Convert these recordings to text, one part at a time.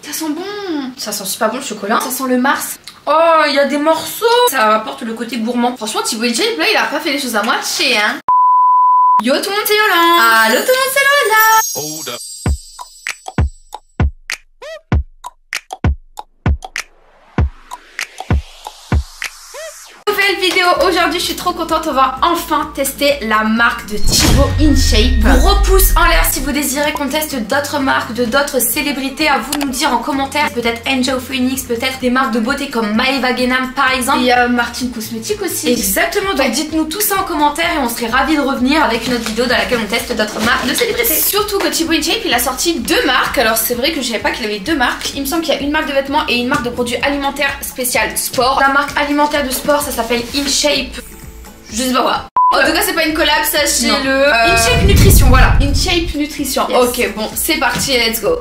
Ça sent bon. Ça sent super bon le chocolat. Ça sent le Mars. Oh, il y a des morceaux. Ça apporte le côté gourmand. Franchement, Thibaut InShape là, il a pas fait les choses à moitié, hein. Yo tout le monde, c'est Yolande. Allô tout le monde, c'est Lola. Hold up. Nouvelle vidéo aujourd'hui, je suis trop contente, on va enfin tester la marque de Thibaut InShape. Gros pouce en l'air si vous désirez qu'on teste d'autres marques, de d'autres célébrités. À vous de nous dire en commentaire, peut-être Angel Phoenix, peut-être des marques de beauté comme Maeva Genam par exemple. Et Martine Cosmétique aussi. Exactement, donc dites-nous tout ça en commentaire et on serait ravis de revenir avec une autre vidéo dans laquelle on teste d'autres marques de célébrités. Surtout que Thibaut InShape il a sorti deux marques, alors c'est vrai que je savais pas qu'il avait deux marques. Il me semble qu'il y a une marque de vêtements et une marque de produits alimentaires spécial sport. La marque alimentaire de sport ça s'appelle InShape, je sais pas quoi. En tout cas c'est pas une collab, sachez-le. InShape Nutrition, voilà. InShape Nutrition, yes. Ok bon c'est parti, let's go.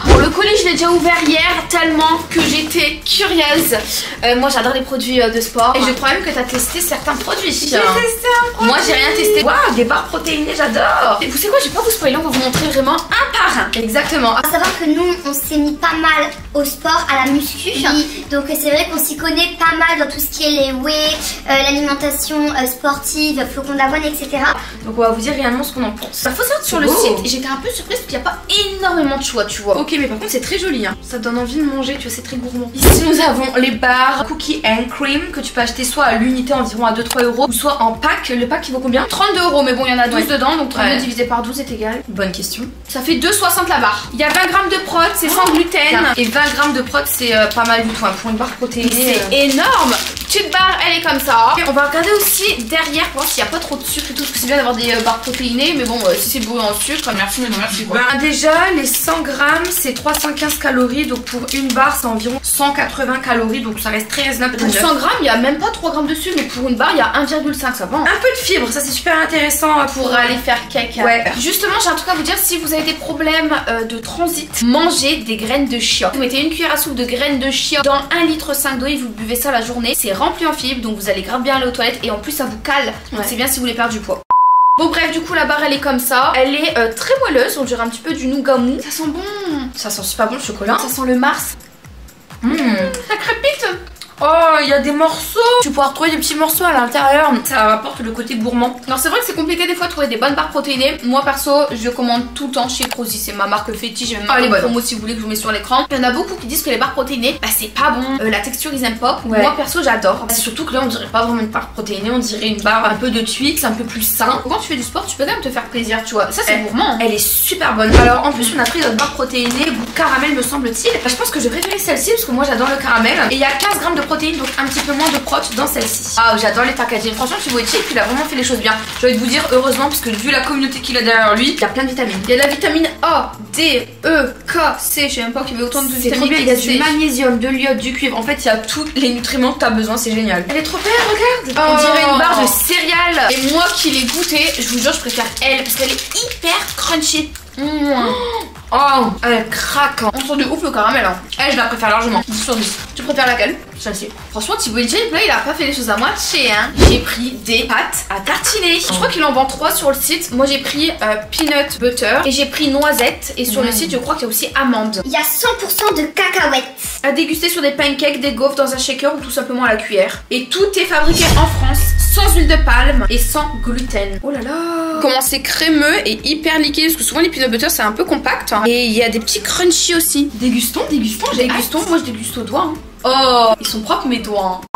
Bon le colis je l'ai déjà ouvert hier tellement que j'étais curieuse. Moi j'adore les produits de sport. Et je crois même que t'as testé certains produits. J'ai testé un produit. Moi j'ai rien testé. Waouh, des barres protéinées, j'adore. Et vous savez quoi, je vais pas vous spoiler, on va vous montrer vraiment un par un. Exactement. À savoir que nous on s'est mis pas mal au sport, à la muscu. Oui. Donc c'est vrai qu'on s'y connaît pas mal dans tout ce qui est les whey, l'alimentation sportive, flocons d'avoine, etc. Donc on va vous dire réellement ce qu'on en pense. Faut savoir sur le site, j'étais un peu surprise parce qu'il n'y a pas énormément de choix, tu vois. Ok, mais par contre c'est très joli, hein. Ça donne envie de manger, tu vois, c'est très gourmand. Ici nous avons les barres Cookie and Cream que tu peux acheter soit à l'unité environ à 2-3 euros ou soit en pack. Le pack il vaut combien? 32 euros, mais bon il y en a 12 dedans, donc 32 divisé par 12 est égal. Bonne question. Ça fait 2,60 la barre. Il y a 20 grammes de prot, c'est sans gluten. Et 20 grammes de prot c'est pas mal du tout, hein. Pour une barre protéinée. C'est énorme. Petite barre, elle est comme ça. Et on va regarder aussi derrière pour voir s'il n'y a pas trop de sucre et tout, parce que c'est bien d'avoir des barres protéinées, mais bon si c'est bourré en sucre, merci mais non merci quoi. Déjà les 100 grammes c'est 315 calories, donc pour une barre c'est environ 180 calories, donc ça reste très raisonnable. Pour 100 grammes il y a même pas 3 grammes de sucre, mais pour une barre il y a 1,5, ça va. Un peu de fibres, ça c'est super intéressant pour aller faire cake. Ouais. Justement j'ai un truc à vous dire, si vous avez des problèmes de transit, mangez des graines de chia. Vous mettez une cuillère à soupe de graines de chia dans 1,5 litre d'eau et vous buvez ça la journée. C'est rempli en fibres, donc vous allez grave bien aller aux toilettes et en plus ça vous cale, donc c'est bien si vous voulez perdre du poids. Bon bref, du coup la barre elle est comme ça. Elle est très moelleuse, on dirait un petit peu du nougat mou. Ça sent bon. Ça sent super bon le chocolat. Ça sent le Mars. Ça crépite. Oh, il y a des morceaux. Tu pourras retrouver des petits morceaux à l'intérieur. Ça apporte le côté gourmand. Alors c'est vrai que c'est compliqué des fois de trouver des bonnes barres protéinées. Moi perso, je commande tout le temps chez Prozis. C'est ma marque fétiche. J'ai même une promo si vous voulez que je vous mets sur l'écran. Il y en a beaucoup qui disent que les barres protéinées, bah c'est pas bon. La texture ils aiment pas. Ouais. Moi perso j'adore. Surtout que là on dirait pas vraiment une barre protéinée. On dirait une barre un peu de Twix, un peu plus sain. Quand tu fais du sport, tu peux quand même te faire plaisir, tu vois. Ça c'est gourmand. Elle est super bonne. Alors en plus on a pris notre barre protéinée goût caramel me semble-t-il. Bah, je pense que je préférais celle-ci parce que moi j'adore le caramel. Et il y a 15 grammes de protéines, donc un petit peu moins de prot dans celle-ci. Ah, j'adore les packaging. Franchement, Thibaut InShape, il a vraiment fait les choses bien. J'ai envie de vous dire heureusement, parce que vu la communauté qu'il a derrière lui, il y a plein de vitamines. Il y a de la vitamine A, D, E, K, C. Je sais même pas qu'il y avait autant de vitamines. Il y a du magnésium, de l'iode, du cuivre. En fait, il y a tous les nutriments que tu as besoin. C'est génial. Elle est trop belle, regarde. On dirait une barre de céréales. Et moi qui l'ai goûtée, je vous jure, je préfère elle parce qu'elle est hyper crunchy. Oh, elle craque. On sent de ouf le caramel, hein. Elle, je la préfère largement. 10 sur 10. Tu préfères laquelle? Celle-ci. Franchement, Thibaut InShape, là, il a pas fait les choses à moitié, hein. J'ai pris des pâtes à tartiner. Je crois qu'il en vend 3 sur le site. Moi, j'ai pris peanut butter et j'ai pris noisette. Et sur le site, je crois qu'il y a aussi amande. Il y a 100% de cacahuètes. À déguster sur des pancakes, des gaufres dans un shaker ou tout simplement à la cuillère. Et tout est fabriqué en France, sans huile de palme et sans gluten. Oh là là. Comment c'est crémeux et hyper liquide, parce que souvent les peanut butter c'est un peu compact, hein. Et il y a des petits crunchy aussi. Dégustons, dégustons, moi je déguste au doigt, hein. Oh, ils sont propres mes doigts, hein.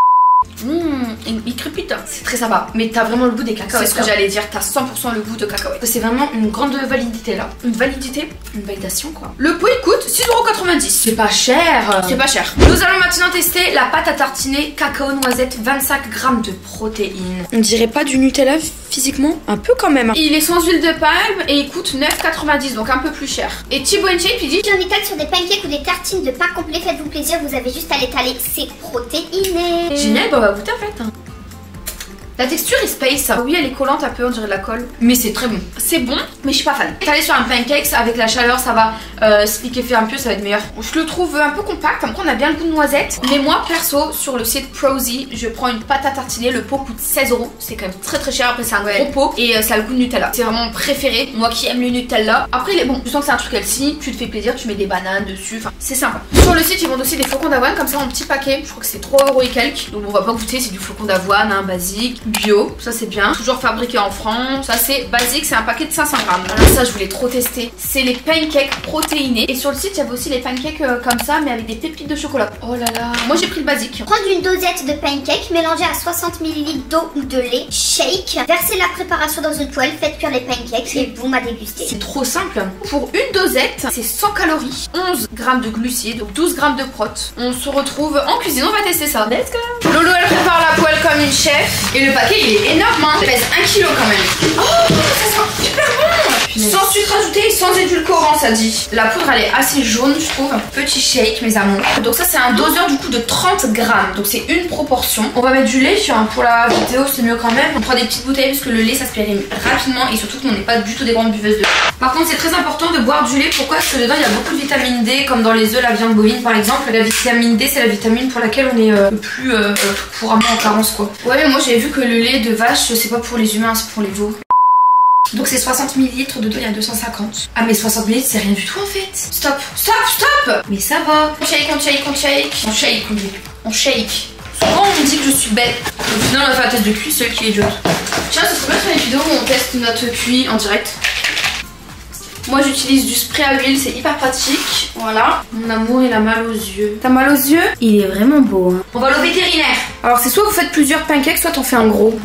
Il crépite. C'est très sympa, mais t'as vraiment le goût des cacahuètes. C'est ce que j'allais dire, t'as 100% le goût de cacahuètes. C'est vraiment une grande validité là. Une validité? Une validation quoi. Le pot il coûte 6,90 €. C'est pas cher. C'est pas cher. Nous allons maintenant tester la pâte à tartiner cacao noisette, 25 grammes de protéines. On dirait pas du Nutella physiquement? Un peu quand même. Il est sans huile de palme et il coûte 9,90 €, donc un peu plus cher. Et Thibaut InShape il dit: j'en étale sur des pancakes ou des tartines de pain complet, faites-vous plaisir, vous avez juste à l'étaler, c'est protéiné. Génial, bah on va goûter en fait. La texture est space. Oui, elle est collante un peu, on dirait de la colle. Mais c'est très bon. C'est bon, mais je suis pas fan. T'allais sur un pancake, avec la chaleur, ça va se liquéfier un peu, ça va être meilleur. Je le trouve un peu compact, après on a bien le goût de noisette. Mais moi, perso, sur le site Prozee, je prends une pâte à tartiner. Le pot coûte 16 €. C'est quand même très cher. Après, c'est un gros pot et ça a le goût de Nutella. C'est vraiment mon préféré. Moi qui aime le Nutella. Après, il est bon. Tu sens que c'est un truc healthy, tu te fais plaisir, tu mets des bananes dessus. Enfin, c'est sympa. Sur le site, ils vendent aussi des flocons d'avoine comme ça en petit paquet. Je crois que c'est 3 € et quelques. Donc, on va pas goûter. C'est du flocon d'avoine, hein, basique, bio. Ça, c'est bien. Toujours fabriqué en France. Ça, c'est basique. C'est un paquet de 500 grammes. Alors, ça, je voulais trop tester. C'est les pancakes protéinés. Et sur le site, il y avait aussi les pancakes comme ça, mais avec des pépites de chocolat. Oh là là. Moi, j'ai pris le basique. Prendre une dosette de pancakes, mélanger à 60 ml d'eau ou de lait, shake, verser la préparation dans une poêle, faites cuire les pancakes et boum à déguster. C'est trop simple. Pour une dosette, c'est 100 calories, 11 grammes de glucides, donc 12 grammes de prot. On se retrouve en cuisine, on va tester ça. Let's go. Lolo, elle prépare la poêle comme une chef. Et le paquet, il est énorme, hein. Il pèse 1 kg quand même. Oh, ça sent hyper bon. Sans sucre ajouté et sans édulcorant, ça dit. La poudre, elle est assez jaune, je trouve. Petit shake, mes amours. Donc ça, c'est un doseur du coup de 30 grammes. Donc c'est une proportion. On va mettre du lait pour la vidéo, c'est mieux quand même. On prend des petites bouteilles parce que le lait, ça se périme rapidement. Et surtout qu'on n'est pas du tout des grandes buveuses de lait. Par contre, c'est très important de boire du lait. Pourquoi? Parce que dedans, il y a beaucoup de vitamine D, comme dans les œufs, la viande bovine par exemple. La vitamine D, c'est la vitamine pour laquelle on est le plus couramment en carence, quoi. Ouais, mais moi, j'avais vu que le lait de vache, c'est pas pour les humains, c'est pour les veaux. Donc c'est 60 ml, dedans il y a 250. Ah mais 60 ml c'est rien du tout en fait. Stop, stop, stop. Mais ça va. On shake, on shake, on shake. On shake, on dit. On shake. Souvent on me dit que je suis bête. Au final on va faire la test de QI, celle qui est idiote. Tiens, ce serait bien sur les vidéos où on teste notre QI en direct. Moi j'utilise du spray à huile, c'est hyper pratique. Voilà. Mon amour, il a mal aux yeux. T'as mal aux yeux? Il est vraiment beau, hein. On va aller au vétérinaire. Alors c'est soit vous faites plusieurs pancakes, soit t'en fais un gros.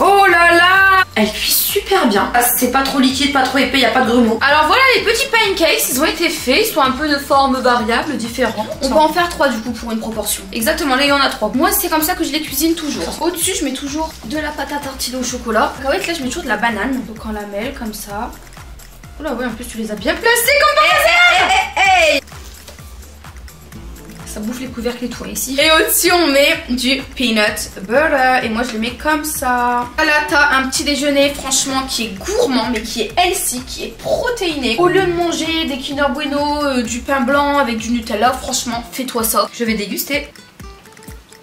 Oh là là, elle cuit super bien. Ah, c'est pas trop liquide, pas trop épais, y a pas de grumeaux. Alors voilà les petits pancakes, ils ont été faits. Ils sont un peu de formes variables, différentes. On peut en faire 3 du coup pour une proportion. Exactement, là il y en a 3. Moi c'est comme ça que je les cuisine toujours. Au-dessus je mets toujours de la pâte à tartiner au chocolat. En fait là je mets toujours de la banane. Donc en lamelles comme ça. Oh là ouais, en plus tu les as bien placés comme par hasard. Ça bouffe les couvercles et tout ici. Et au-dessus on met du peanut butter. Et moi je le mets comme ça. Là t'as un petit déjeuner franchement qui est gourmand, mais qui est healthy, qui est protéiné. Au lieu de manger des Kinder Bueno, du pain blanc avec du Nutella, franchement fais-toi ça. Je vais déguster.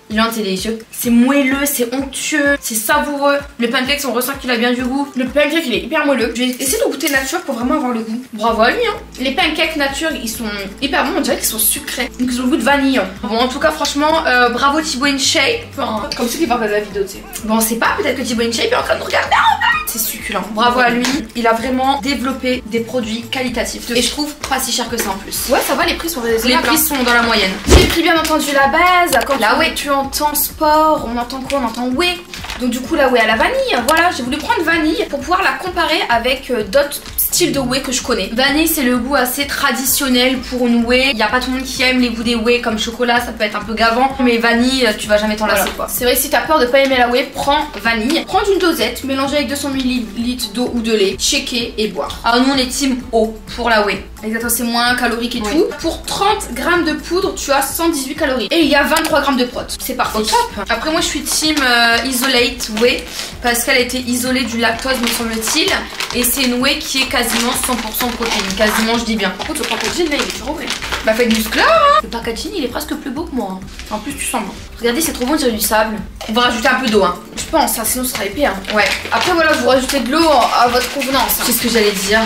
Il est délicieux. C'est moelleux, c'est onctueux, c'est savoureux. Le pancake, on ressent qu'il a bien du goût. Le pancake, il est hyper moelleux. Je vais essayer de goûter nature pour vraiment avoir le goût. Bravo à lui, hein. Les pancakes nature, ils sont hyper bons. On dirait qu'ils sont sucrés. Donc ils ont le goût de vanille. Bon, en tout cas, franchement, bravo Thibaut InShape. Enfin, comme ceux qui parlent de la vidéo, tu sais. Bon, on sait pas, peut-être que Thibaut InShape est en train de nous regarder en fait. C'est succulent. Bravo à lui. Il a vraiment développé des produits qualitatifs. Et je trouve pas si cher que ça en plus. Ouais, ça va, les prix sont raisonnables. Les prix sont dans la moyenne. J'ai pris bien entendu la base. Quand là, ouais, tu entends sport, on entend quoi? On entend whey. Donc du coup la whey à la vanille. Voilà, j'ai voulu prendre vanille pour pouvoir la comparer avec d'autres styles de whey que je connais. Vanille, c'est le goût assez traditionnel pour une whey. Il n'y a pas tout le monde qui aime les goûts des whey comme chocolat, ça peut être un peu gavant. Mais vanille, tu vas jamais t'en lasser quoi. C'est vrai que si t'as peur de pas aimer la whey, prends vanille. Prends une dosette, mélanger avec 200 ml d'eau ou de lait, shaker et boire. Alors nous on est team eau pour la whey. Exactement, c'est moins calorique et tout. Pour 30 grammes de poudre, tu as 118 calories. Et il y a 23 grammes de prot. C'est parfait. Top. Après moi je suis team isolate whey parce qu'elle a été isolée du lactose me semble-t-il. Et c'est une whey qui est quasiment 100% protéine. Quasiment, je dis bien. Par contre le packaging là il est trop vrai. Bah faites du sclar hein. Le packaging il est presque plus beau que moi hein. En plus tu sens bon. Regardez, c'est trop bon, on dirait du sable. On va rajouter un peu d'eau hein. Je pense, hein, sinon ce sera épais hein. Ouais. Après voilà, vous rajoutez de l'eau à votre convenance hein. C'est ce que j'allais dire.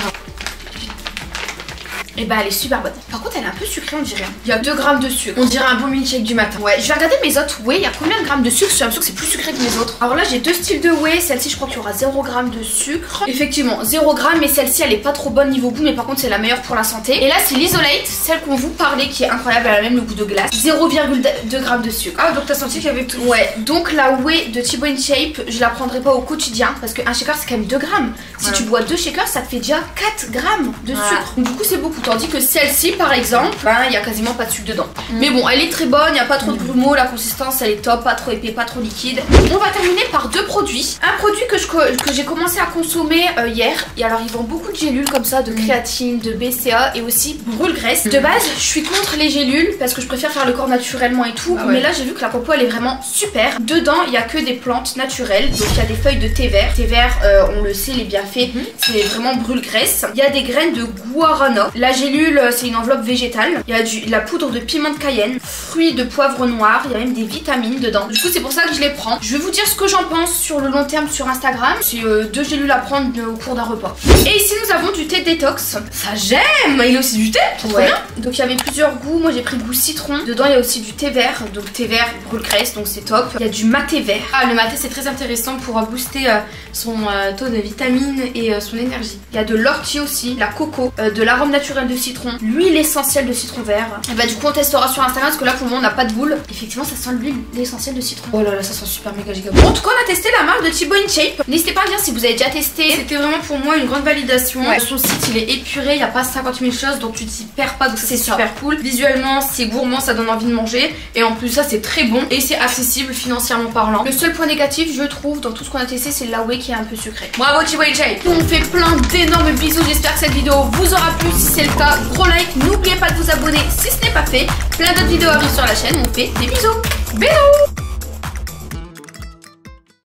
Et bah elle est super bonne. Par contre elle est un peu sucrée on dirait. Il y a 2 grammes de sucre. On dirait un bon milkshake du matin. Ouais, je vais regarder mes autres whey. Il y a combien de grammes de sucre? Je suis sûre que c'est plus sucré que mes autres. Alors là j'ai 2 styles de whey. Celle-ci je crois qu'il y aura 0 g de sucre. Effectivement 0 g, mais celle-ci elle est pas trop bonne niveau goût. Mais par contre c'est la meilleure pour la santé. Et là c'est l'isolate, celle qu'on vous parlait qui est incroyable. Elle a même le goût de glace. 0,2 g de sucre. Ah donc t'as senti qu'il y avait plus. Ouais, donc la whey de Thibaut InShape je la prendrai pas au quotidien parce qu'un shaker c'est quand même 2 grammes. Si tu bois 2 shakers ça te fait déjà 4 grammes de sucre. Donc, du coup c'est beaucoup. Tandis que celle-ci par exemple, ben il y a quasiment pas de sucre dedans. Mais bon, elle est très bonne, il n'y a pas trop de grumeaux, la consistance elle est top, pas trop épais, pas trop liquide. On va terminer par deux produits. Un produit que j'ai commencé à consommer hier. Et alors ils vendent beaucoup de gélules comme ça, de créatine, de BCA et aussi brûle-graisse. De base, je suis contre les gélules parce que je préfère faire le corps naturellement et tout. Mais là j'ai vu que la compo elle est vraiment super. Dedans il y a que des plantes naturelles. Donc il y a des feuilles de thé vert. Thé vert, on le sait, les bienfaits, c'est vraiment brûle-graisse. Il y a des graines de guarana. La gélule c'est une enveloppe végétale. Il y a la poudre de piment de Cayenne, fruits de poivre noir. Il y a même des vitamines dedans. Du coup c'est pour ça que je les prends. Je vais vous dire ce que j'en pense sur le long terme sur Instagram. C'est 2 gélules à prendre au cours d'un repas. Et ici nous avons du thé détox. Ça j'aime. Il y a aussi du thé. Trop bien. Donc il y avait plusieurs goûts. Moi j'ai pris le goût citron. Dedans il y a aussi du thé vert. Donc thé vert brûle-graisse, donc c'est top. Il y a du maté vert. Ah, le maté c'est très intéressant pour booster son taux de vitamines et son énergie. Il y a de l'ortie aussi, la coco, de l'arôme naturel de citron, l'huile essentielle de citron vert. Et bah du coup on testera sur Instagram parce que là pour le moment on n'a pas de boule. Effectivement ça sent l'huile essentielle de citron. Oh là là, ça sent super méga giga bon. En tout cas on a testé la marque de Thibaut InShape. N'hésitez pas à dire si vous avez déjà testé. C'était vraiment pour moi une grande validation. Son site il est épuré, il n'y a pas 50 000 choses donc tu t'y perds pas, donc c'est super cool. Visuellement c'est gourmand, ça donne envie de manger et en plus ça c'est très bon et c'est accessible financièrement parlant. Le seul point négatif je trouve dans tout ce qu'on a testé c'est la whey qui est un peu sucrée. Bravo Thibaut InShape. On fait plein d'énormes bisous, j'espère que cette vidéo vous aura plu. Si c'est le cas, gros like, n'oubliez pas de vous abonner si ce n'est pas fait. Plein d'autres vidéos arrivent sur la chaîne, on fait des bisous. Bisous.